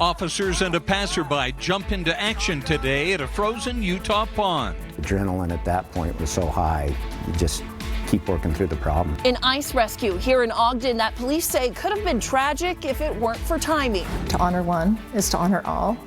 Officers and a passerby jump into action today at a frozen Utah pond. Adrenaline at that point was so high, you just keep working through the problem. An ice rescue here in Ogden that police say could have been tragic if it weren't for timing. To honor one is to honor all,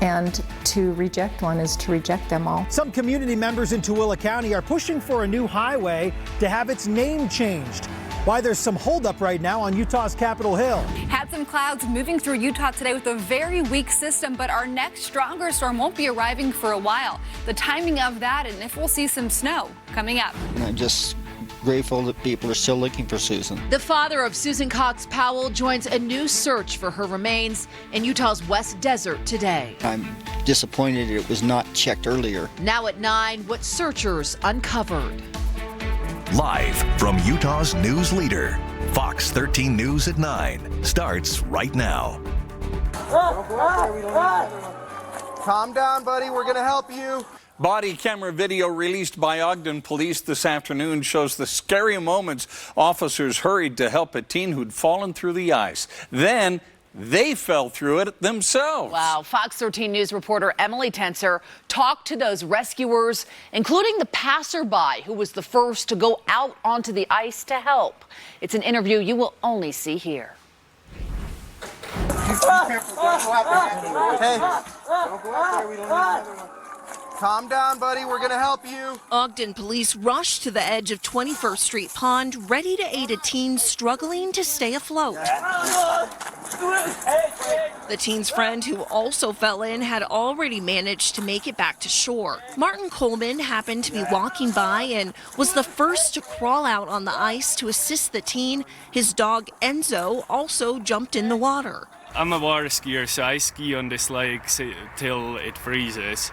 and to reject one is to reject them all. Some community members in Tooele County are pushing for a new highway to have its name changed. Why there's some holdup right now on Utah's Capitol Hill. Had some clouds moving through Utah today with a very weak system, but our next stronger storm won't be arriving for a while. The timing of that and if we'll see some snow coming up. And I'm just grateful that people are still looking for Susan. The father of Susan Cox Powell joins a new search for her remains in Utah's West Desert today. I'm disappointed it was not checked earlier. Now at 9, what searchers uncovered. Live from Utah's news leader, Fox 13 News at 9 starts right now. Calm down, buddy. We're going to help you. Body camera video released by Ogden Police this afternoon shows the scary moments officers hurried to help a teen who'd fallen through the ice. Then they fell through it themselves. Wow. Fox 13 News reporter Emily Tenser talked to those rescuers, including the passerby who was the first to go out onto the ice to help. It's an interview you will only see here. Hey, calm down, buddy. We're going to help you. Ogden police rushed to the edge of 21st Street Pond, ready to aid a teen struggling to stay afloat. The teen's friend, who also fell in, had already managed to make it back to shore. Martin Coleman happened to be walking by and was the first to crawl out on the ice to assist the teen. His dog, Enzo, also jumped in the water. I'm a water skier, so I ski on this lake till it freezes.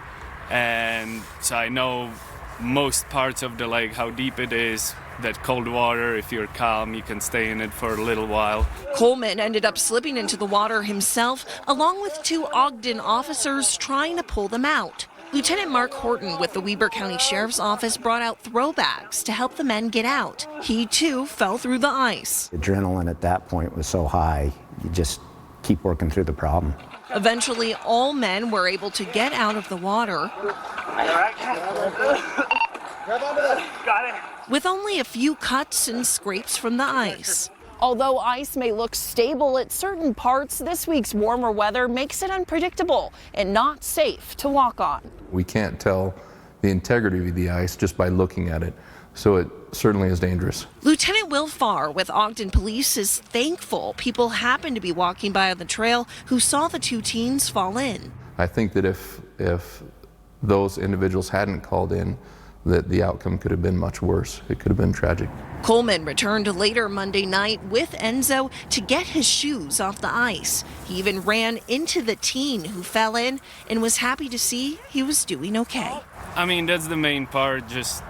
And so I know most parts of the lake, how deep it is, that cold water, if you're calm, you can stay in it for a little while. Coleman ended up slipping into the water himself, along with 2 Ogden officers trying to pull them out. Lieutenant Mark Horton with the Weber County Sheriff's Office brought out throw bags to help the men get out. He, too, fell through the ice. Adrenaline at that point was so high, you just keep working through the problem. Eventually, all men were able to get out of the water. With only a few cuts and scrapes from the ice. Although ice may look stable at certain parts, this week's warmer weather makes it unpredictable and not safe to walk on. We can't tell the integrity of the ice just by looking at it, so it certainly is dangerous. Lieutenant Will Farr with Ogden Police is thankful people happened to be walking by on the trail who saw the 2 teens fall in. I think that if those individuals hadn't called in, that the outcome could have been much worse. It could have been tragic. Coleman returned later Monday night with Enzo to get his shoes off the ice. He even ran into the teen who fell in and was happy to see he was doing okay. I mean, that's the main part, just,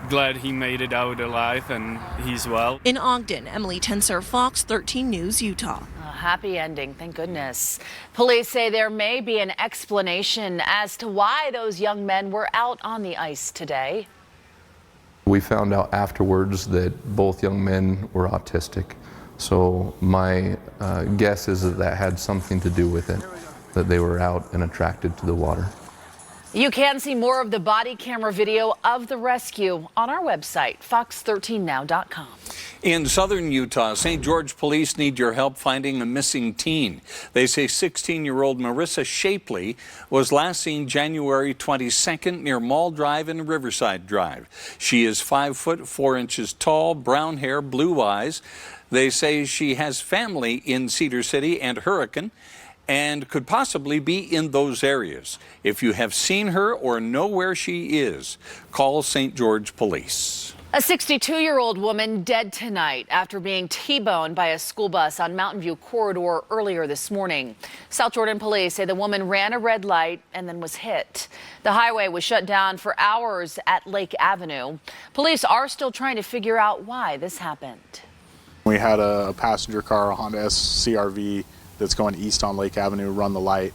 glad he made it out alive and he's well. In Ogden, Emily Tenser, Fox 13 News, Utah. Happy ending, thank goodness. Police say there may be an explanation as to why those young men were out on the ice today. We found out afterwards that both young men were autistic. So my guess is that had something to do with it, that they were out and attracted to the water. You can see more of the body camera video of the rescue on our website, fox13now.com. In southern Utah, St. George police need your help finding a missing teen. They say 16-year-old Marissa Shapley was last seen January 22nd near Mall Drive and Riverside Drive. She is 5 foot 4 inches tall, brown hair, blue eyes. They say she has family in Cedar City and Hurricane and could possibly be in those areas. If you have seen her or know where she is, call St. George Police. A 62-year-old woman dead tonight after being T-boned by a school bus on Mountain View Corridor earlier this morning. South Jordan police say the woman ran a red light and then was hit. The highway was shut down for hours at Lake Avenue. Police are still trying to figure out why this happened. We had a passenger car, a Honda CR-V, that's going east on Lake Avenue, run the light.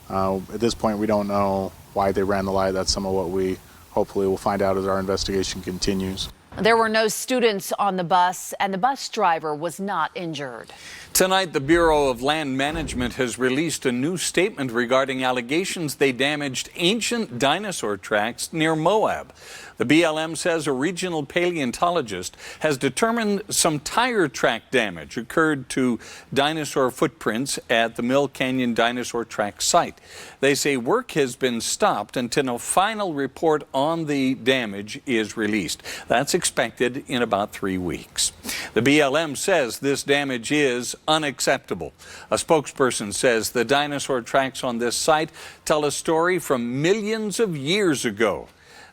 At this point, we don't know why they ran the light. That's some of what we hopefully will find out as our investigation continues. There were no students on the bus, and the bus driver was not injured. Tonight, the Bureau of Land Management has released a new statement regarding allegations they damaged ancient dinosaur tracks near Moab. The BLM says a regional paleontologist has determined some tire track damage occurred to dinosaur footprints at the Mill Canyon Dinosaur Track site. They say work has been stopped until a final report on the damage is released. That's expected in about 3 weeks. The BLM says this damage is unacceptable. A spokesperson says the dinosaur tracks on this site tell a story from millions of years ago.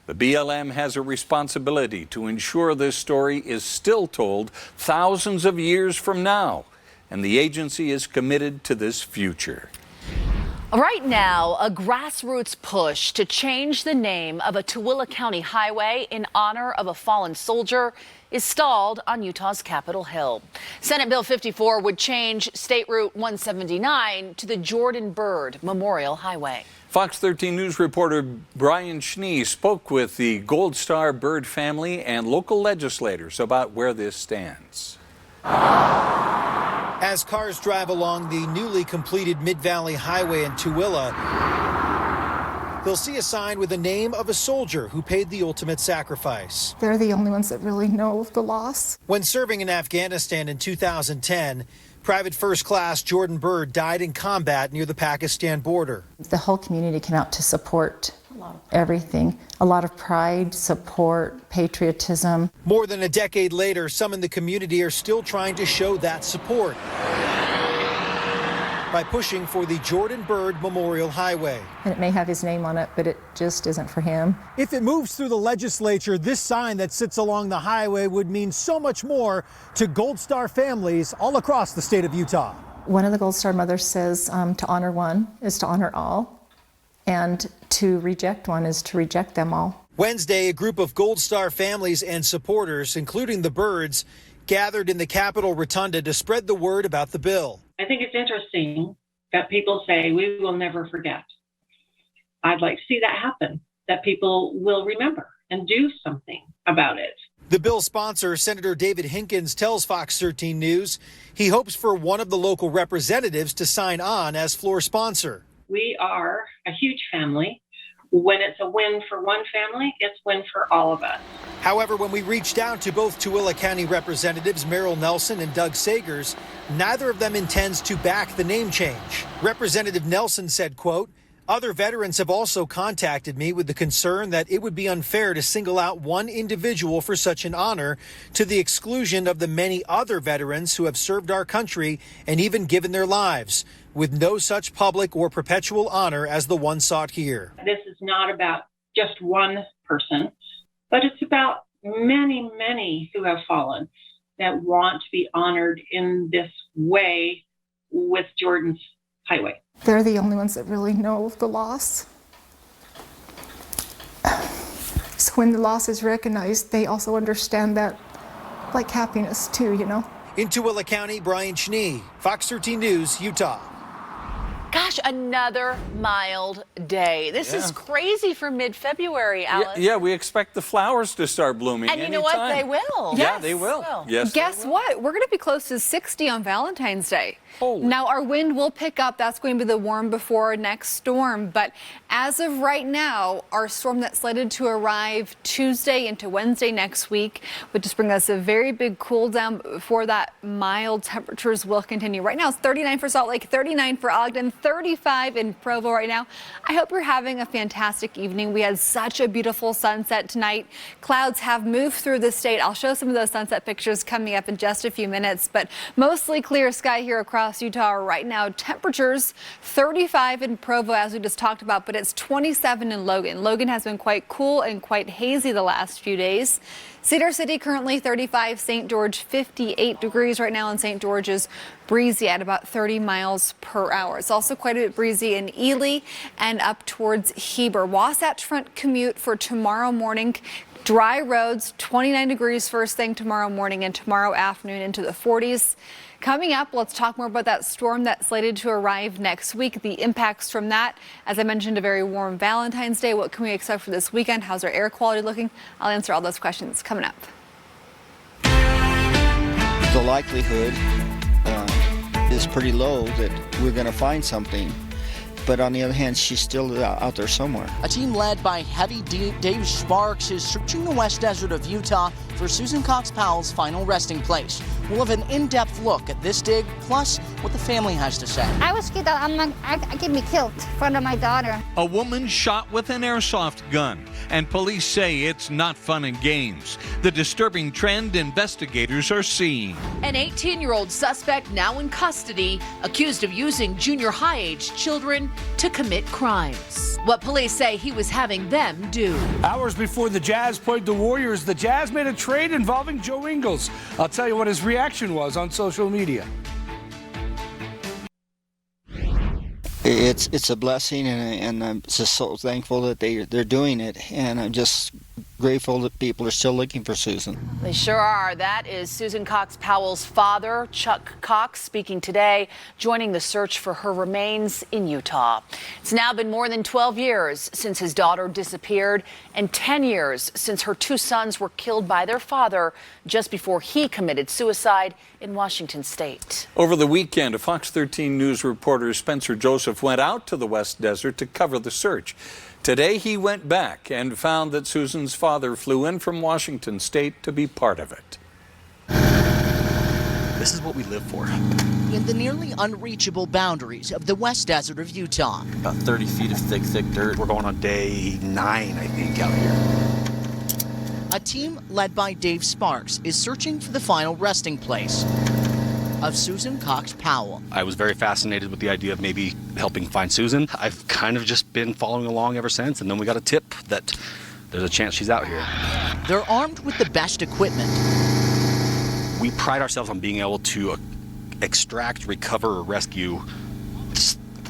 The BLM has a responsibility to ensure this story is still told thousands of years from now, and the agency is committed to this future. Right now, a grassroots push to change the name of a Tooele County highway in honor of a fallen soldier is stalled on Utah's Capitol Hill. Senate Bill 54 would change State Route 179 to the Jordan Byrd Memorial Highway. Fox 13 News reporter Brian Schnee spoke with the Gold Star Byrd family and local legislators about where this stands. As cars drive along the newly completed Mid-Valley Highway in Tooele, they'll see a sign with the name of a soldier who paid the ultimate sacrifice. They're the only ones that really know the loss. When serving in Afghanistan in 2010, Private First Class Jordan Byrd died in combat near the Pakistan border. The whole community came out to support everything. A lot of pride, support, patriotism. More than a decade later, some in the community are still trying to show that support by pushing for the Jordan Byrd Memorial Highway. And it may have his name on it, but it just isn't for him. If it moves through the legislature, this sign that sits along the highway would mean so much more to Gold Star families all across the state of Utah. One of the Gold Star mothers says to honor one is to honor all, and to reject one is to reject them all. Wednesday, a group of Gold Star families and supporters, including the Byrds, gathered in the Capitol Rotunda to spread the word about the bill. I think it's interesting that people say we will never forget. I'd like to see that happen, that people will remember and do something about it. The bill's sponsor, Senator David Hinkins, tells Fox 13 News he hopes for one of the local representatives to sign on as floor sponsor. We are a huge family. When it's a win for one family, it's a win for all of us. However, when we reached out to both Tooele County representatives Merrill Nelson and Doug Sagers, neither of them intends to back the name change. Representative Nelson said, quote, "Other veterans have also contacted me with the concern that it would be unfair to single out one individual for such an honor to the exclusion of the many other veterans who have served our country and even given their lives, with no such public or perpetual honor as the one sought here." This is not about just one person, but it's about many, many who have fallen that want to be honored in this way with Jordan's highway. They're the only ones that really know the loss. So when the loss is recognized, they also understand that, like happiness too, you know. In Tooele County, Brian Schnee, Fox 13 News, Utah. Gosh, another mild day. This is crazy for mid-February, Alice. Yeah, we expect the flowers to start blooming And you know what? They will. Yeah, they will. Yes. Guess what? We're going to be close to 60 on Valentine's Day. Holy. Now, our wind will pick up. That's going to be the warm before our next storm. But as of right now, our storm that's slated to arrive Tuesday into Wednesday next week would just bring us a very big cool down before that mild temperatures will continue. Right now, it's 39 for Salt Lake, 39 for Ogden, 35 in Provo right now. I hope you're having a fantastic evening. We had such a beautiful sunset tonight. Clouds have moved through the state. I'll show some of those sunset pictures coming up in just a few minutes, but mostly clear sky here across Utah right now. Temperatures 35 in Provo, as we just talked about, but it's 27 in Logan. Logan has been quite cool and quite hazy the last few days. Cedar City currently 35, St. George 58 degrees right now, and St. George's breezy at about 30 miles per hour. It's also quite a bit breezy in Ely and up towards Heber. Wasatch Front commute for tomorrow morning. Dry roads, 29 degrees first thing tomorrow morning and tomorrow afternoon into the 40s. Coming up, let's talk more about that storm that's slated to arrive next week, the impacts from that. As I mentioned, a very warm Valentine's Day. What can we expect for this weekend? How's our air quality looking? I'll answer all those questions coming up. The likelihood is pretty low that we're going to find something. But on the other hand, she's still out there somewhere. A team led by Heavy Dave Sparks is searching the West Desert of Utah for Susan Cox Powell's final resting place. We'll have an in-depth look at this dig, plus what the family has to say. I was scared that I could be killed in front of my daughter. A woman shot with an airsoft gun, and police say it's not fun and games. The disturbing trend investigators are seeing. An 18-year-old suspect now in custody, accused of using junior high-age children to commit crimes. What police say he was having them do. Hours before the Jazz played the Warriors, the Jazz made a trade involving Joe Ingles. I'll tell you what his reaction was on social media. It's a blessing, and I'm just so thankful that they're doing it, and I'm just grateful that people are still looking for Susan. They sure are. That is Susan Cox Powell's father, Chuck Cox, speaking today, joining the search for her remains in Utah. It's now been more than 12 years since his daughter disappeared, and 10 years since her two sons were killed by their father just before he committed suicide in Washington State. Over the weekend, Fox 13 News reporter Spencer Joseph went out to the West Desert to cover the search. Today he went back and found that Susan's father flew in from Washington State to be part of it. This is what we live for. In the nearly unreachable boundaries of the West Desert of Utah. About 30 feet of thick dirt. We're going on day 9, I think, out here. A team led by Dave Sparks is searching for the final resting place of Susan Cox Powell. I was very fascinated with the idea of maybe helping find Susan. I've kind of just been following along ever since, and then we got a tip that there's a chance she's out here. They're armed with the best equipment. We pride ourselves on being able to extract, recover, or rescue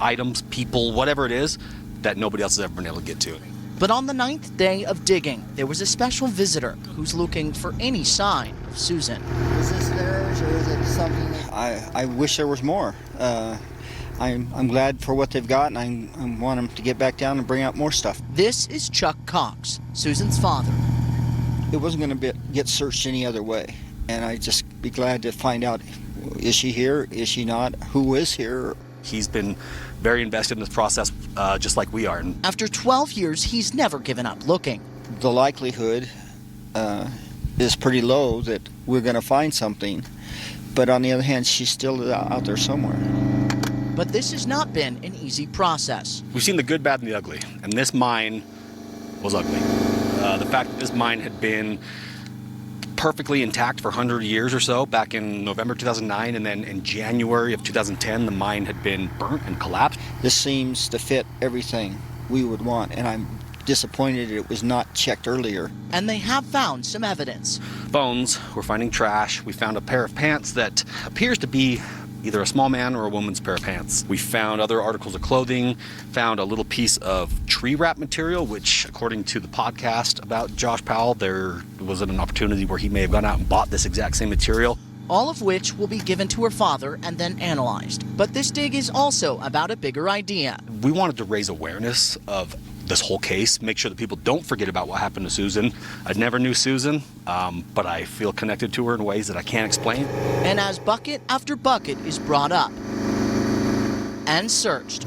items, people, whatever it is, that nobody else has ever been able to get to. But on the 9th day of digging, there was a special visitor who's looking for any sign of Susan. Is this theirs, or is it something? I wish there was more. I'm glad for what they've got, and I want them to get back down and bring out more stuff. This is Chuck Cox, Susan's father. It wasn't going to get searched any other way, and I'd just be glad to find out, is she here, is she not, who is here? He's been very invested in this process, just like we are. After 12 years, he's never given up looking. The likelihood is pretty low that we're going to find something, but on the other hand, she's still out there somewhere. But this has not been an easy process. We've seen the good, bad, and the ugly, and this mine was ugly. The fact that this mine had been perfectly intact for 100 years or so back in November 2009, and then in January of 2010 the mine had been burnt and collapsed. This seems to fit everything we would want, and I'm disappointed it was not checked earlier. And they have found some evidence. Bones, we're finding trash. We found a pair of pants that appears to be either a small man or a woman's pair of pants. We found other articles of clothing, found a little piece of tree wrap material, which according to the podcast about Josh Powell, there was an opportunity where he may have gone out and bought this exact same material. All of which will be given to her father and then analyzed. But this dig is also about a bigger idea. We wanted to raise awareness of this whole case, make sure that people don't forget about what happened to Susan. I never knew Susan, but I feel connected to her in ways that I can't explain. And as bucket after bucket is brought up and searched,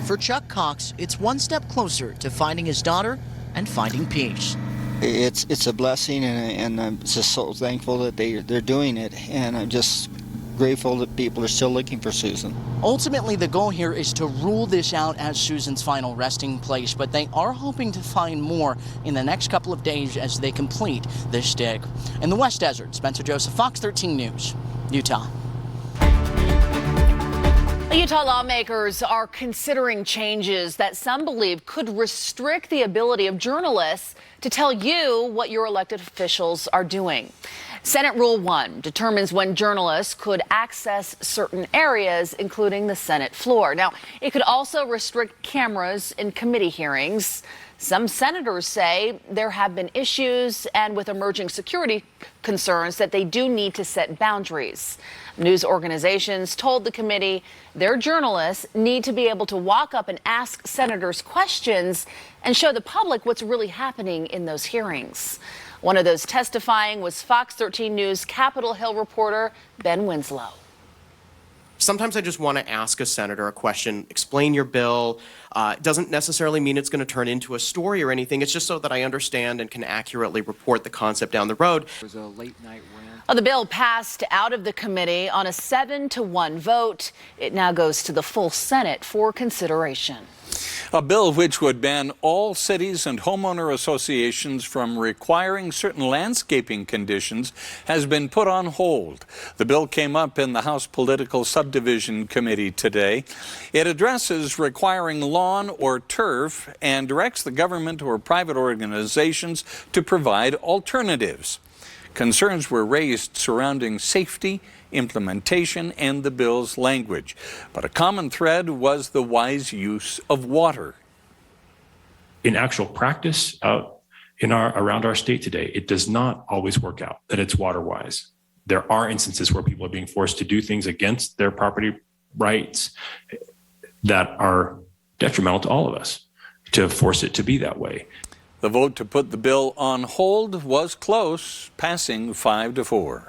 for Chuck Cox, it's one step closer to finding his daughter and finding peace. It's a blessing, and I'm just so thankful that they're doing it, and I'm just grateful that people are still looking for Susan. Ultimately, the goal here is to rule this out as Susan's final resting place, but they are hoping to find more in the next couple of days as they complete this dig. In the West Desert, Spencer Joseph, Fox 13 News, Utah. Utah lawmakers are considering changes that some believe could restrict the ability of journalists to tell you what your elected officials are doing. Senate Rule 1 determines when journalists could access certain areas, including the Senate floor. Now, it could also restrict cameras in committee hearings. Some senators say there have been issues and with emerging security concerns that they do need to set boundaries. News organizations told the committee their journalists need to be able to walk up and ask senators questions and show the public what's really happening in those hearings. One of those testifying was Fox 13 News Capitol Hill reporter Ben Winslow. Sometimes I just want to ask a senator a question, explain your bill. It doesn't necessarily mean it's going to turn into a story or anything. It's just so that I understand and can accurately report the concept down the road. It was a late night rant. Well, the bill passed out of the committee on a 7-1 vote. It now goes to the full Senate for consideration. A bill which would ban all cities and homeowner associations from requiring certain landscaping conditions has been put on hold. The bill came up in the House Political Subdivision Committee today. It addresses requiring lawn or turf and directs the government or private organizations to provide alternatives. Concerns were raised surrounding safety, implementation, and the bill's language. But a common thread was the wise use of water. In actual practice, around our state today, it does not always work out that it's water wise. There are instances where people are being forced to do things against their property rights that are detrimental to all of us, to force it to be that way. The vote to put the bill on hold was close, passing 5-4.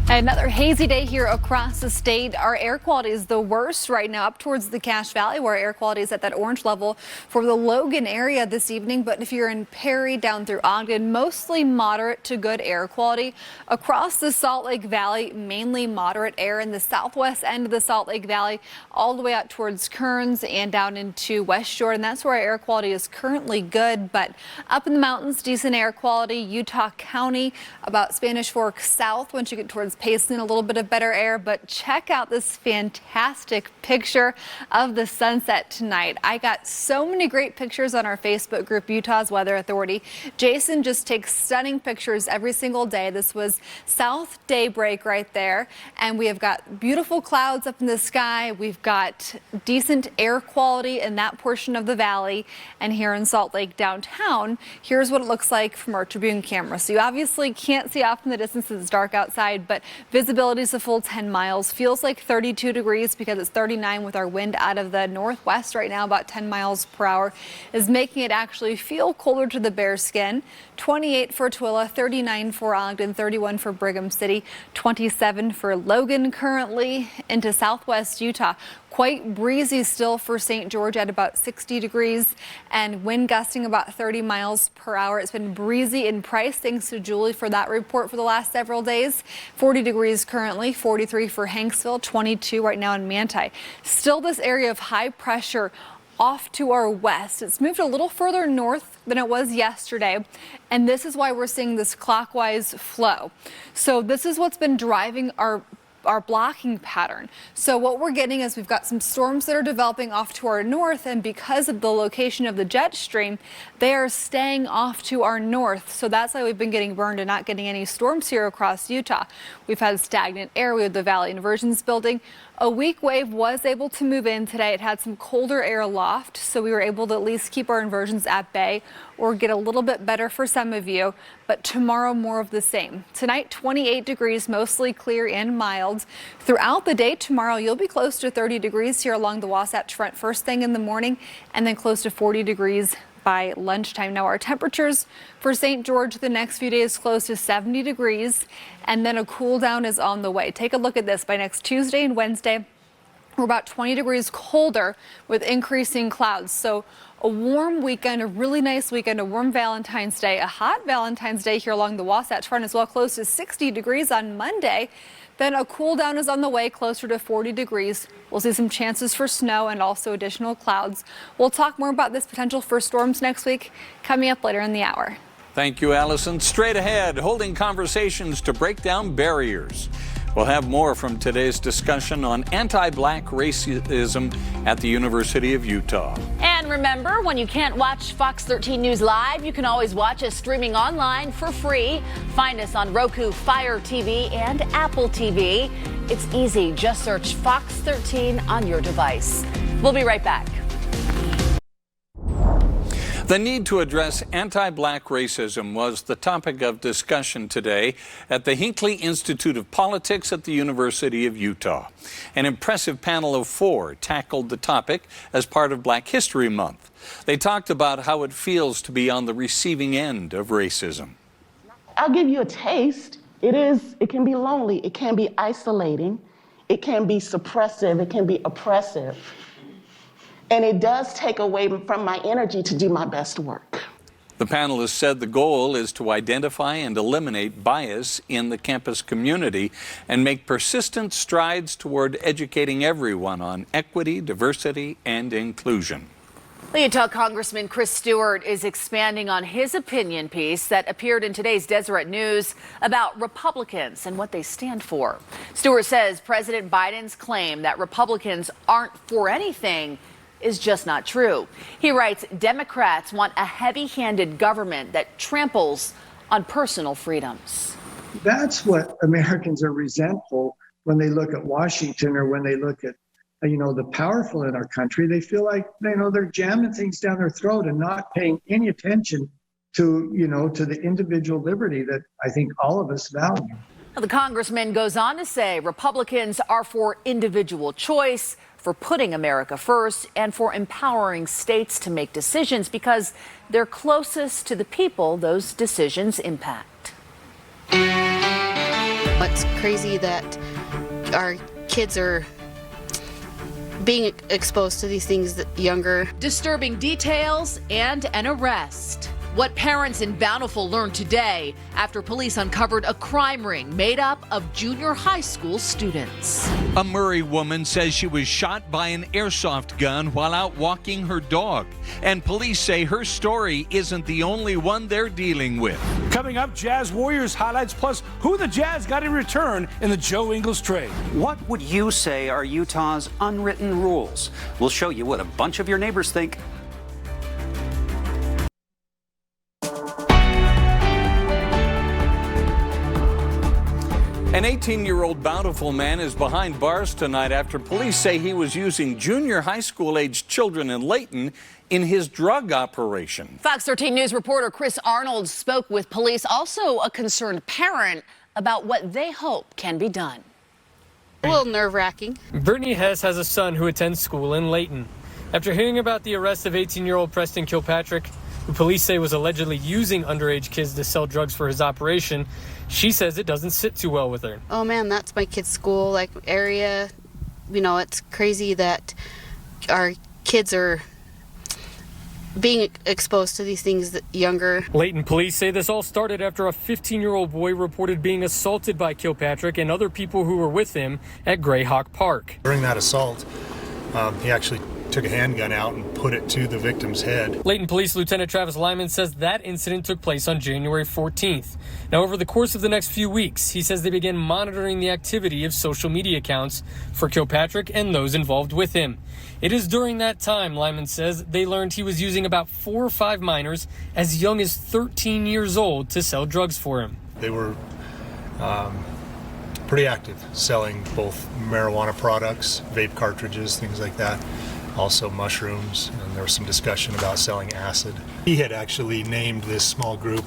Another hazy day here across the state. Our air quality is the worst right now up towards the Cache Valley, where air quality is at that orange level for the Logan area this evening. But if you're in Perry down through Ogden, mostly moderate to good air quality. Across the Salt Lake Valley, mainly moderate air in the southwest end of the Salt Lake Valley, all the way out towards Kearns and down into West Shore. And that's where our air quality is currently good. But up in the mountains, decent air quality. Utah County, about Spanish Fork south, once you get towards Payson, a little bit of better air. But check out this fantastic picture of the sunset tonight. I got so many great pictures on our Facebook group, Utah's Weather Authority. Jason just takes stunning pictures every single day. This was South Daybreak right there. And we have got beautiful clouds up in the sky. We've got decent air quality in that portion of the valley. And here in Salt Lake downtown, here's what it looks like from our Tribune camera. So you obviously can't see off in the distance, it's dark outside, but visibility is a full 10 miles. Feels like 32 degrees because it's 39 with our wind out of the northwest right now, about 10 miles per hour, is making it actually feel colder to the bare skin. 28 for Tooele, 39 for Ogden, 31 for Brigham City, 27 for Logan currently. Into southwest Utah, quite breezy still for St. George at about 60 degrees and wind gusting about 30 miles per hour. It's been breezy in Price, thanks to Julie for that report for the last several days. 40 degrees currently, 43 for Hanksville, 22 right now in Manti. Still this area of high pressure off to our west. It's moved a little further north than it was yesterday, and this is why we're seeing this clockwise flow. So this is what's been driving our blocking pattern. So what we're getting is we've got some storms that are developing off to our north, and because of the location of the jet stream, they are staying off to our north. So that's why we've been getting burned and not getting any storms here across Utah. We've had stagnant air. We had the Valley Inversions building. A weak wave was able to move in today. It had some colder air aloft, so we were able to at least keep our inversions at bay or get a little bit better for some of you. But tomorrow, more of the same. Tonight, 28 degrees, mostly clear and mild. Throughout the day tomorrow, you'll be close to 30 degrees here along the Wasatch Front first thing in the morning, and then close to 40 degrees by lunchtime. Now our temperatures for St. George the next few days close to 70 degrees, and then a cool down is on the way. Take a look at this. By next Tuesday and Wednesday, we're about 20 degrees colder with increasing clouds. So a warm weekend, a really nice weekend, a warm Valentine's Day, a hot Valentine's Day here along the Wasatch Front as well, close to 60 degrees on Monday. Then a cool down is on the way, closer to 40 degrees. We'll see some chances for snow and also additional clouds. We'll talk more about this potential for storms next week, coming up later in the hour. Thank you, Allison. Straight ahead, holding conversations to break down barriers. We'll have more from today's discussion on anti-black racism at the University of Utah. And remember, when you can't watch Fox 13 News live, you can always watch us streaming online for free. Find us on Roku, Fire TV, and Apple TV. It's easy. Just search Fox 13 on your device. We'll be right back. The need to address anti-black racism was the topic of discussion today at the Hinckley Institute of Politics at the University of Utah. An impressive panel of 4 tackled the topic as part of Black History Month. They talked about how it feels to be on the receiving end of racism. I'll give you a taste. It can be lonely, it can be isolating, it can be suppressive, it can be oppressive. And it does take away from my energy to do my best work. The panelists said the goal is to identify and eliminate bias in the campus community and make persistent strides toward educating everyone on equity, diversity, and inclusion. Utah Congressman Chris Stewart is expanding on his opinion piece that appeared in today's Deseret News about Republicans and what they stand for. Stewart says President Biden's claim that Republicans aren't for anything is just not true. He writes, Democrats want a heavy-handed government that tramples on personal freedoms. That's what Americans are resentful when they look at Washington or when they look at, the powerful in our country. They feel like, they're jamming things down their throat and not paying any attention to, to the individual liberty that I think all of us value. The congressman goes on to say Republicans are for individual choice, for putting America first, and for empowering states to make decisions because they're closest to the people those decisions impact. It's crazy that our kids are being exposed to these things younger. Disturbing details and an arrest. What parents in Bountiful learned today after police uncovered a crime ring made up of junior high school students. A Murray woman says she was shot by an airsoft gun while out walking her dog. And police say her story isn't the only one they're dealing with. Coming up, Jazz Warriors highlights, plus who the Jazz got in return in the Joe Ingles trade. What would you say are Utah's unwritten rules? We'll show you what a bunch of your neighbors think. An 18-year-old Bountiful man is behind bars tonight after police say he was using junior high school-aged children in Layton in his drug operation. Fox 13 News reporter Chris Arnold spoke with police, also a concerned parent, about what they hope can be done. A little nerve-wracking. Brittany Hess has a son who attends school in Layton. After hearing about the arrest of 18-year-old Preston Kilpatrick, who police say was allegedly using underage kids to sell drugs for his operation, she says it doesn't sit too well with her. Oh man, that's my kid's school, area. It's crazy that our kids are being exposed to these things younger. Layton police say this all started after a 15-year-old boy reported being assaulted by Kilpatrick and other people who were with him at Greyhawk Park. During that assault, he actually took a handgun out and put it to the victim's head. Layton Police Lieutenant Travis Lyman says that incident took place on January 14th. Now, over the course of the next few weeks, he says they began monitoring the activity of social media accounts for Kilpatrick and those involved with him. It is during that time, Lyman says, they learned he was using about 4 or 5 minors as young as 13 years old to sell drugs for him. They were pretty active, selling both marijuana products, vape cartridges, things like that. Also mushrooms, and there was some discussion about selling acid. He had actually named this small group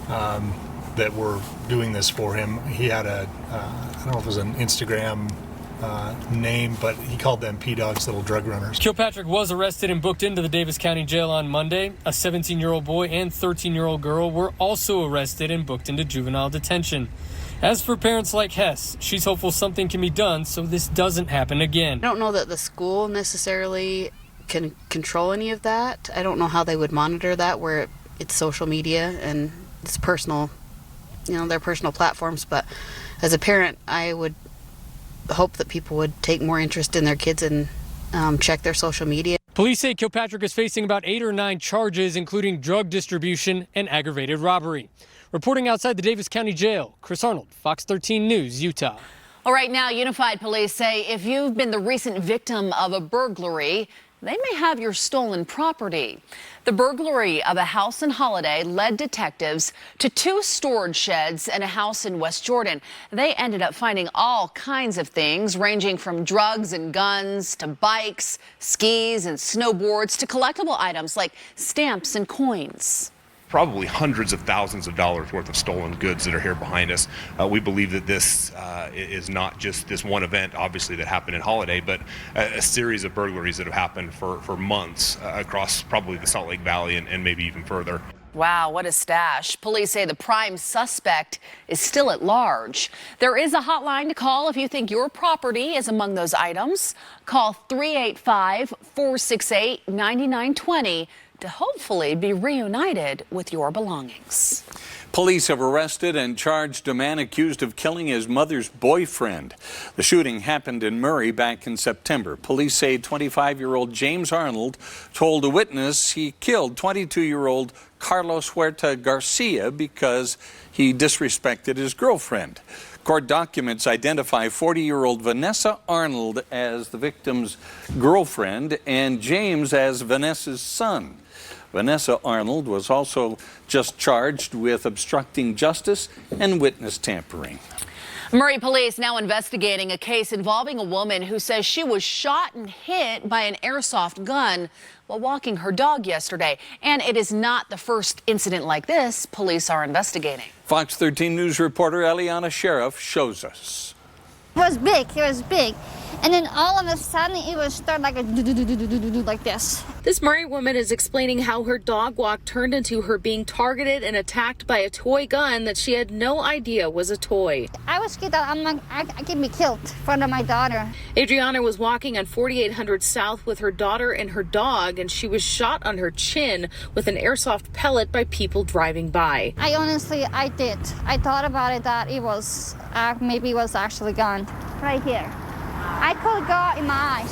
that were doing this for him. He had I don't know if it was an Instagram name, but he called them P-Dogs, Little Drug Runners. Kilpatrick was arrested and booked into the Davis County Jail on Monday. A 17-year-old boy and 13-year-old girl were also arrested and booked into juvenile detention. As for parents like Hess, she's hopeful something can be done so this doesn't happen again. I don't know that the school necessarily can control any of that. I don't know how they would monitor that where it's social media and it's personal, their personal platforms. But as a parent, I would hope that people would take more interest in their kids and check their social media. Police say Kilpatrick is facing about 8 or 9 charges, including drug distribution and aggravated robbery. Reporting outside the Davis County Jail, Chris Arnold, Fox 13 News, Utah. All right, now Unified Police say if you've been the recent victim of a burglary, they may have your stolen property. The burglary of a house in Holiday led detectives to 2 storage sheds and a house in West Jordan. They ended up finding all kinds of things, ranging from drugs and guns to bikes, skis and snowboards to collectible items like stamps and coins. Probably hundreds of thousands of dollars worth of stolen goods that are here behind us. We believe that this is not just this one event, obviously, that happened in Holiday, but a series of burglaries that have happened for months across probably the Salt Lake Valley and maybe even further. Wow, what a stash. Police say the prime suspect is still at large. There is a hotline to call if you think your property is among those items. Call 385-468-9920 to hopefully be reunited with your belongings. Police have arrested and charged a man accused of killing his mother's boyfriend. The shooting happened in Murray back in September. Police say 25-year-old James Arnold told a witness he killed 22-year-old Carlos Huerta Garcia because he disrespected his girlfriend. Court documents identify 40-year-old Vanessa Arnold as the victim's girlfriend and James as Vanessa's son. Vanessa Arnold was also just charged with obstructing justice and witness tampering. Murray police now investigating a case involving a woman who says she was shot and hit by an airsoft gun while walking her dog yesterday. And it is not the first incident like this police are investigating. Fox 13 News reporter Eliana Sheriff shows us. It was big. And then all of a sudden it would start like a like this. This Murray woman is explaining how her dog walk turned into her being targeted and attacked by a toy gun that she had no idea was a toy. I was scared that I'm like, I can be killed in front of my daughter. Adriana was walking on 4800 South with her daughter and her dog, and she was shot on her chin with an airsoft pellet by people driving by. I did. I thought about it that it was, maybe it was actually a gun. Right here. I could go in my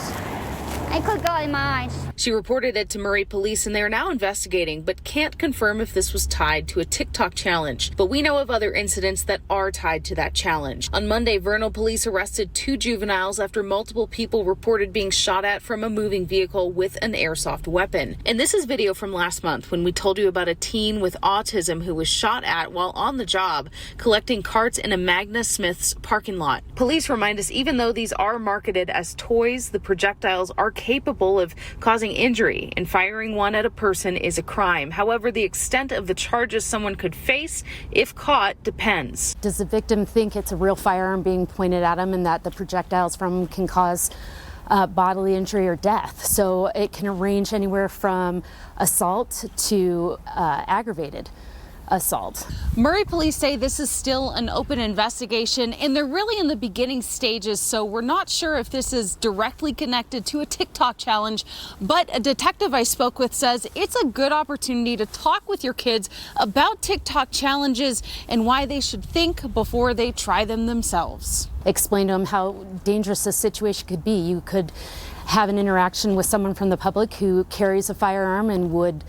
eyes. She reported it to Murray police, and they are now investigating, but can't confirm if this was tied to a TikTok challenge. But we know of other incidents that are tied to that challenge. On Monday, Vernal police arrested 2 juveniles after multiple people reported being shot at from a moving vehicle with an airsoft weapon. And this is video from last month when we told you about a teen with autism who was shot at while on the job collecting carts in a Magna Smith's parking lot. Police remind us even though these are marketed as toys, the projectiles are capable of causing injury, and firing one at a person is a crime. However, the extent of the charges someone could face if caught depends. Does the victim think it's a real firearm being pointed at him and that the projectiles from him can cause bodily injury or death? So it can range anywhere from assault to aggravated assault. Murray police say this is still an open investigation, and they're really in the beginning stages, so we're not sure if this is directly connected to a TikTok challenge, but a detective I spoke with says it's a good opportunity to talk with your kids about TikTok challenges and why they should think before they try them themselves. Explain to them how dangerous this situation could be. You could have an interaction with someone from the public who carries a firearm and would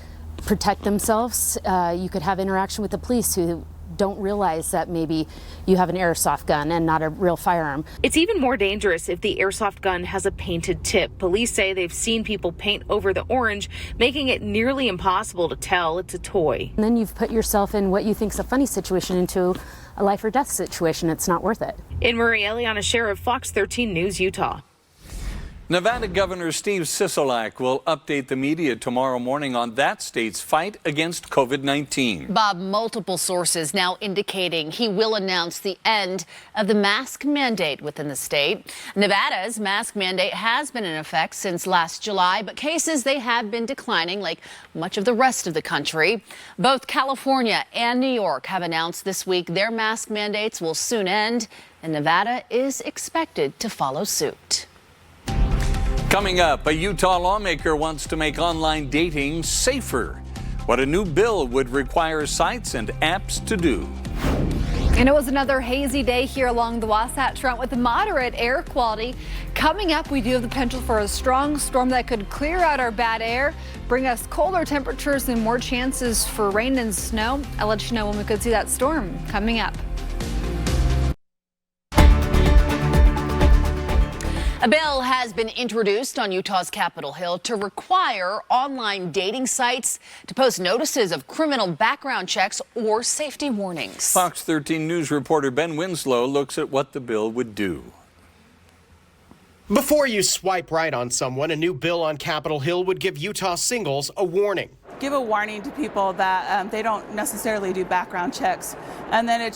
protect themselves. You could have interaction with the police who don't realize that maybe you have an airsoft gun and not a real firearm. It's even more dangerous if the airsoft gun has a painted tip. Police say they've seen people paint over the orange, making it nearly impossible to tell it's a toy. And then you've put yourself in what you think is a funny situation into a life or death situation. It's not worth it. In Murray, Eliana Sheriff, Fox 13 News, Utah. Nevada Governor Steve Sisolak will update the media tomorrow morning on that state's fight against COVID-19. Bob, multiple sources now indicating he will announce the end of the mask mandate within the state. Nevada's mask mandate has been in effect since last July, but cases, they have been declining like much of the rest of the country. Both California and New York have announced this week their mask mandates will soon end, and Nevada is expected to follow suit. Coming up, a Utah lawmaker wants to make online dating safer. What a new bill would require sites and apps to do. And it was another hazy day here along the Wasatch Front with moderate air quality. Coming up, we do have the potential for a strong storm that could clear out our bad air, bring us colder temperatures and more chances for rain and snow. I'll let you know when we could see that storm coming up. A bill has been introduced on Utah's Capitol Hill to require online dating sites to post notices of criminal background checks or safety warnings. Fox 13 News reporter Ben Winslow looks at what the bill would do. Before you swipe right on someone, a new bill on Capitol Hill would give Utah singles a warning. Give a warning to people that they don't necessarily do background checks, and then it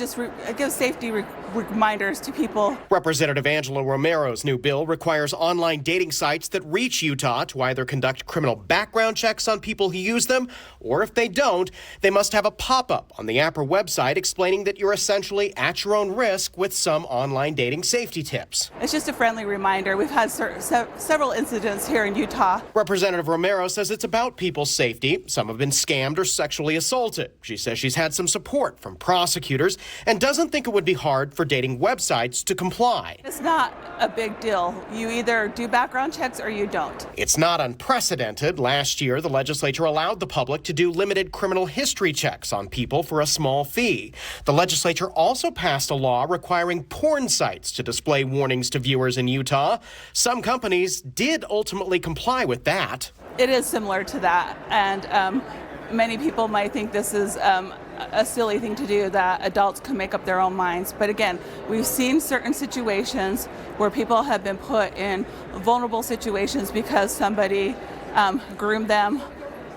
gives safety reminders to people. Representative Angela Romero's new bill requires online dating sites that reach Utah to either conduct criminal background checks on people who use them, or if they don't, they must have a pop-up on the app or website explaining that you're essentially at your own risk with some online dating safety tips. It's just a friendly reminder. We've had several incidents here in Utah. Representative Romero says it's about people's safety. Some have been scammed or sexually assaulted. She says she's had some support from prosecutors and doesn't think it would be hard for dating websites to comply. It's not a big deal. You either do background checks or you don't. It's not unprecedented. Last year, the legislature allowed the public to do limited criminal history checks on people for a small fee. The legislature also passed a law requiring porn sites to display warnings to viewers in Utah. Some companies did ultimately comply with that. It is similar to that, and many people might think this is a silly thing to do, that adults can make up their own minds. But again, we've seen certain situations where people have been put in vulnerable situations because somebody groomed them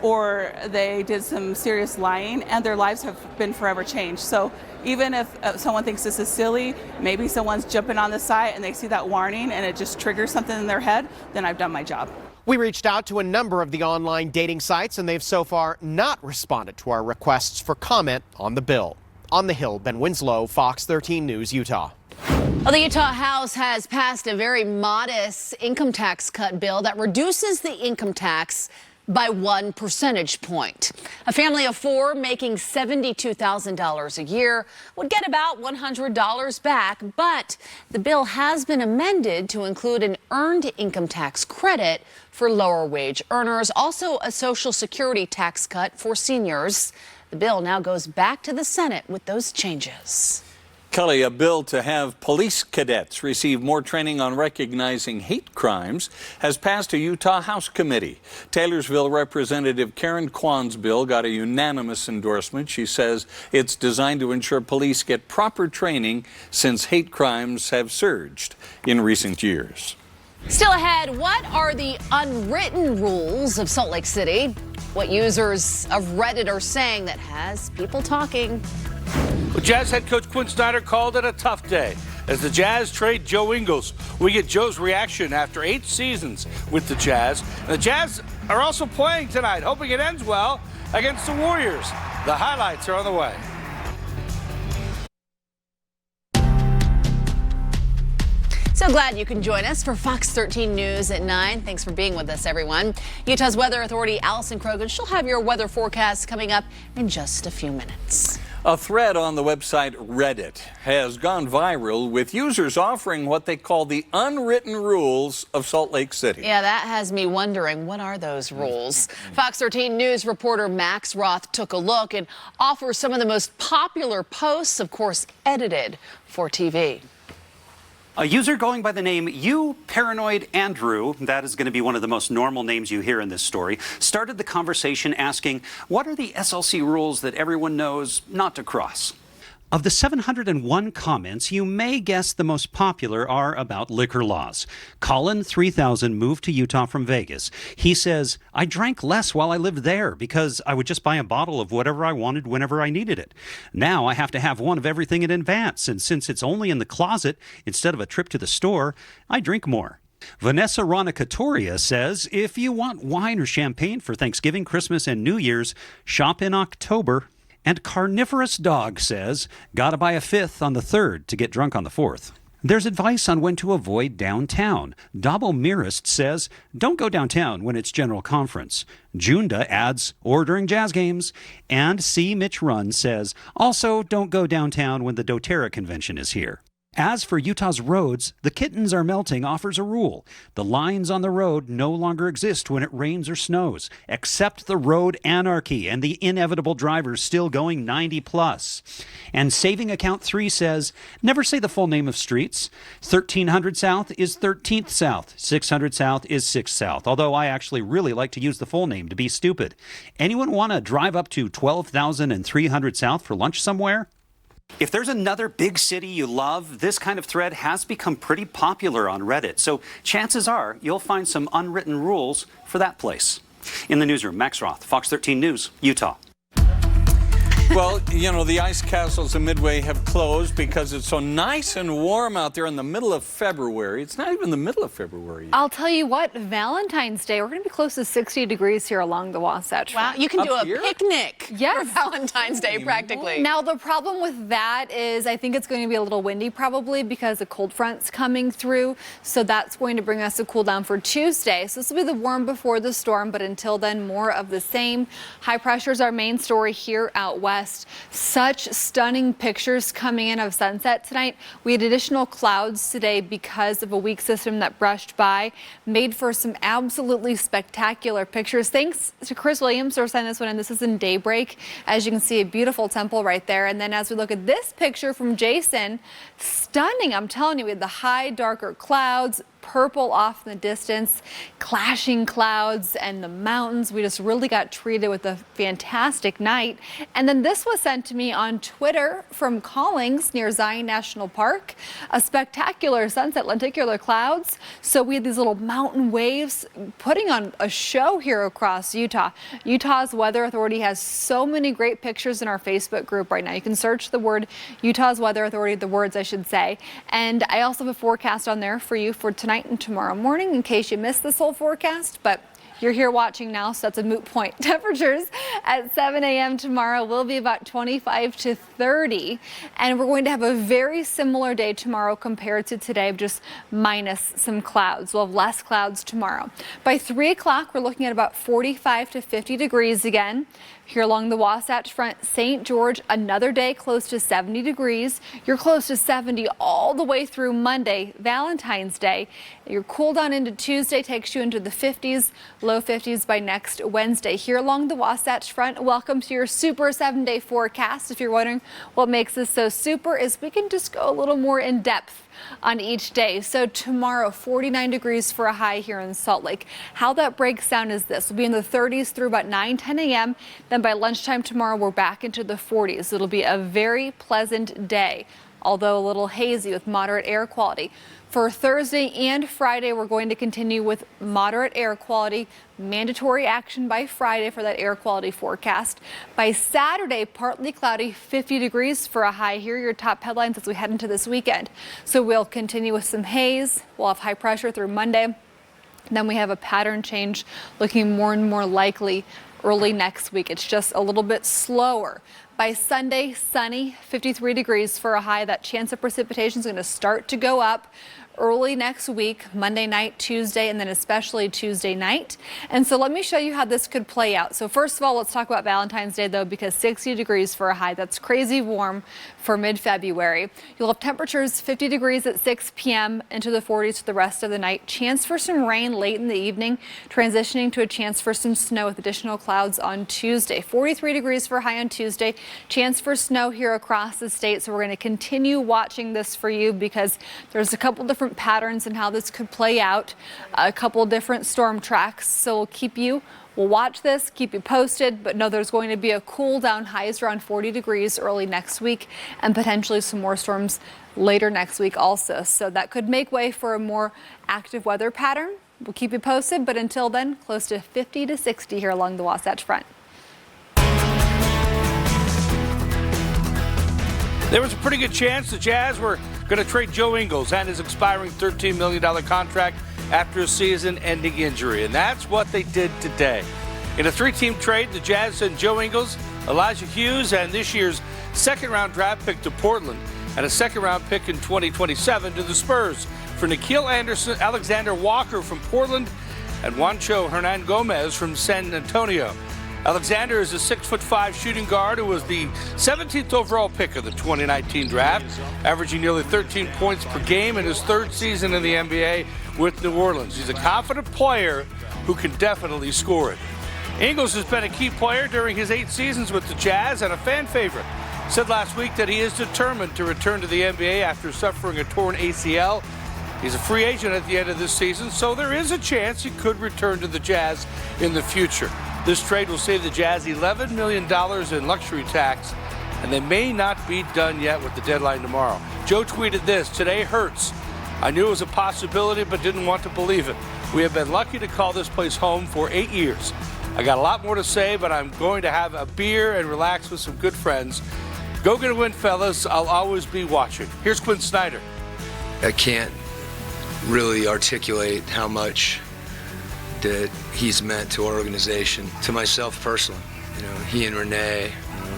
or they did some serious lying, and their lives have been forever changed. So even if someone thinks this is silly, maybe someone's jumping on the site and they see that warning and it just triggers something in their head, then I've done my job. We reached out to a number of the online dating sites, and they've so far not responded to our requests for comment on the bill. On the Hill, Ben Winslow, Fox 13 News, Utah. Well, the Utah House has passed a very modest income tax cut bill that reduces the income tax by 1 percentage point. A family of 4 making $72,000 a year would get about $100 back, but the bill has been amended to include an earned income tax credit for lower wage earners, also a Social Security tax cut for seniors. The bill now goes back to the Senate with those changes. Kelly, a bill to have police cadets receive more training on recognizing hate crimes has passed a Utah House committee. Taylorsville Representative Karen Kwan's bill got a unanimous endorsement. She says it's designed to ensure police get proper training since hate crimes have surged in recent years. Still ahead, what are the unwritten rules of Salt Lake City? What users of Reddit are saying that has people talking. Well, Jazz head coach Quinn Snyder called it a tough day as the Jazz trade Joe Ingles. We get Joe's reaction after 8 seasons with the Jazz. And the Jazz are also playing tonight, hoping it ends well against the Warriors. The highlights are on the way. So glad you can join us for Fox 13 News at 9. Thanks for being with us, everyone. Utah's Weather Authority Allison Krogan, she'll have your weather forecast coming up in just a few minutes. A thread on the website Reddit has gone viral with users offering what they call the unwritten rules of Salt Lake City. Yeah, that has me wondering, what are those rules? Fox 13 News reporter Max Roth took a look and offers some of the most popular posts, of course, edited for TV. A user going by the name You Paranoid Andrew, that is going to be one of the most normal names you hear in this story, started the conversation asking, what are the SLC rules that everyone knows not to cross? Of the 701 comments, you may guess the most popular are about liquor laws. Colin 3000 moved to Utah from Vegas. He says, I drank less while I lived there because I would just buy a bottle of whatever I wanted whenever I needed it. Now I have to have one of everything in advance, and since it's only in the closet instead of a trip to the store, I drink more. Vanessa Ronicatoria says, if you want wine or champagne for Thanksgiving, Christmas, and New Year's, shop in October. And Carnivorous Dog says, gotta buy a 5th on the 3rd to get drunk on the 4th. There's advice on when to avoid downtown. Dabo Mirist says, don't go downtown when it's general conference. Junda adds, or during Jazz games. And C. Mitch Run says, also don't go downtown when the doTERRA convention is here. As for Utah's roads, the kittens are melting offers a rule. The lines on the road no longer exist when it rains or snows. Accept the road anarchy and the inevitable drivers still going 90 plus. And Saving Account 3 says, never say the full name of streets. 1300 South is 13th South. 600 South is 6th South. Although I actually really like to use the full name to be stupid. Anyone want to drive up to 12,300 South for lunch somewhere? If there's another big city you love, this kind of thread has become pretty popular on Reddit. So chances are you'll find some unwritten rules for that place. In the newsroom, Max Roth, Fox 13 News, Utah. Well, you know, the ice castles in Midway have closed because it's so nice and warm out there in the middle of February. It's not even the middle of February yet. I'll tell you what, Valentine's Day, we're going to be close to 60 degrees here along the Wasatch Wow, Front. you can do a here? picnic Yes. for Valentine's Day practically. Now, the problem with that is I think it's going to be a little windy probably because a cold front's coming through. So that's going to bring us a cool down for Tuesday. So this will be the warm before the storm, but until then, more of the same. High pressure is our main story here out west. Such stunning pictures coming in of sunset tonight. We had additional clouds today because of a weak system that brushed by, made for some absolutely spectacular pictures. Thanks to Chris Williams for sending this one in. This is in daybreak. As you can see, a beautiful temple right there. And then as we look at this picture from Jason, stunning. I'm telling you, we had the high, darker clouds, purple off in the distance, clashing clouds and the mountains. We just really got treated with a fantastic night. And then this was sent to me on Twitter from Collings near Zion National Park. A spectacular sunset, lenticular clouds. So we had these little mountain waves putting on a show here across Utah. Utah's Weather Authority has so many great pictures in our Facebook group right now. You can search the word Utah's Weather Authority, the words I should say. And I also have a forecast on there for you for tonight and tomorrow morning in case you missed this whole forecast, but you're here watching now, so that's a moot point. Temperatures at 7 a.m. tomorrow will be about 25 to 30, and we're going to have a very similar day tomorrow compared to today, just minus some clouds. We'll have less clouds tomorrow. By 3 o'clock, we're looking at about 45 to 50 degrees again. Here along the Wasatch Front, St. George, another day close to 70 degrees. You're close to 70 all the way through Monday, Valentine's Day. Your cool down into Tuesday takes you into the 50s, low 50s by next Wednesday. Here along the Wasatch Front, welcome to your super 7-day forecast. If you're wondering what makes this so super is we can just go a little more in depth on each day. So tomorrow, 49 degrees for a high here in Salt Lake. How that breaks down is this. We'll be in the 30s through about 9-10 a.m. Then by lunchtime tomorrow, we're back into the 40s. It'll be a very pleasant day, although a little hazy with moderate air quality. For Thursday and Friday, we're going to continue with moderate air quality, mandatory action by Friday for that air quality forecast. By Saturday, partly cloudy, 50 degrees for a high. Here are your top headlines as we head into this weekend. So we'll continue with some haze. We'll have high pressure through Monday. Then we have a pattern change looking more and more likely early next week. It's just a little bit slower. By Sunday, sunny, 53 degrees for a high. That chance of precipitation is going to start to go up early next week, Monday night, Tuesday, and then especially Tuesday night. And so let me show you how this could play out. So first of all, let's talk about Valentine's Day though, because 60 degrees for a high, that's crazy warm for mid-February. You'll have temperatures 50 degrees at 6 p.m. into the 40s for the rest of the night. Chance for some rain late in the evening, transitioning to a chance for some snow with additional clouds on Tuesday. 43 degrees for a high on Tuesday. Chance for snow here across the state. So we're going to continue watching this for you because there's a couple different patterns and how this could play out, a couple different storm tracks. So we'll watch this, keep you posted, but no, there's going to be a cool down, highs around 40 degrees early next week and potentially some more storms later next week also. So that could make way for a more active weather pattern. We'll keep you posted, but until then, close to 50 to 60 here along the Wasatch Front. There was a pretty good chance the Jazz were going to trade Joe Ingles and his expiring $13 million contract after a season-ending injury, and that's what they did today. In a 3-team trade, the Jazz sent Joe Ingles, Elijah Hughes, and this year's second-round draft pick to Portland, and a second-round pick in 2027 to the Spurs for Nikhil Anderson, Alexander Walker from Portland, and Juancho Hernan Gomez from San Antonio. Alexander is a 6'5" shooting guard who was the 17th overall pick of the 2019 draft, averaging nearly 13 points per game in his third season in the NBA with New Orleans. He's a confident player who can definitely score it. Ingles has been a key player during his 8 seasons with the Jazz and a fan favorite. Said last week that he is determined to return to the NBA after suffering a torn ACL. He's a free agent at the end of this season, so there is a chance he could return to the Jazz in the future. This trade will save the Jazz $11 million in luxury tax, and they may not be done yet with the deadline tomorrow. Joe tweeted this: "Today hurts. I knew it was a possibility, but didn't want to believe it. We have been lucky to call this place home for 8 years. I got a lot more to say, but I'm going to have a beer and relax with some good friends. Go get a win, fellas. I'll always be watching." Here's Quinn Snyder. I can't really articulate how much that he's meant to our organization, to myself personally. He and Renee,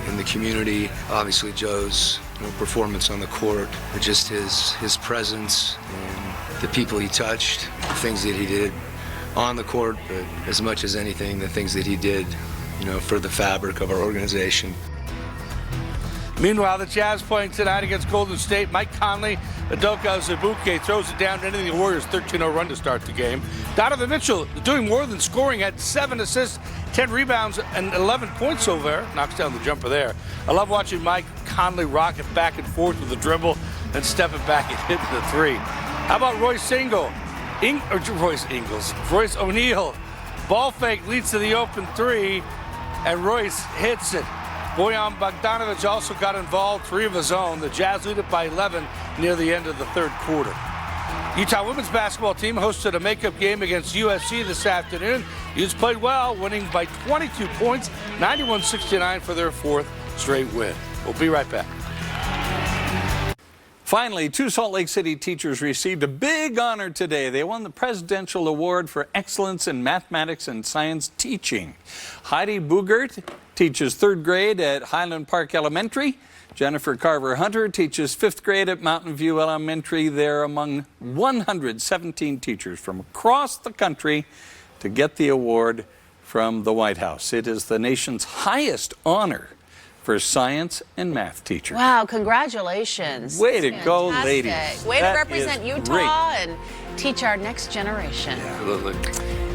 in the community, obviously Joe's performance on the court, but just his presence and the people he touched, the things that he did on the court, but as much as anything, the things that he did, for the fabric of our organization. Meanwhile, the Jazz playing tonight against Golden State. Mike Conley, Udoka Azubuike throws it down, ending the Warriors' 13-0 run to start the game. Donovan Mitchell doing more than scoring, had 7 assists, 10 rebounds, and 11 points over there. Knocks down the jumper there. I love watching Mike Conley rock it back and forth with the dribble and stepping back and hitting the 3. How about Royce O'Neal? Ball fake leads to the open 3, and Royce hits it. Bojan Bogdanovic also got involved, 3 of his own. The Jazz lead it by 11 near the end of the third quarter. Utah women's basketball team hosted a makeup game against USC this afternoon. Utes played well, winning by 22 points, 91-69 for their 4th straight win. We'll be right back. Finally, 2 Salt Lake City teachers received a big honor today. They won the Presidential Award for Excellence in Mathematics and Science Teaching. Heidi Bugert teaches 3rd grade at Highland Park Elementary. Jennifer Carver-Hunter teaches 5th grade at Mountain View Elementary. They're among 117 teachers from across the country to get the award from the White House. It is the nation's highest honor for science and math teachers. Wow, congratulations. Way to go, ladies. Way to represent Utah and teach our next generation. Absolutely.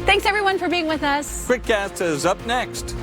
Thanks, everyone, for being with us. QuickCast is up next.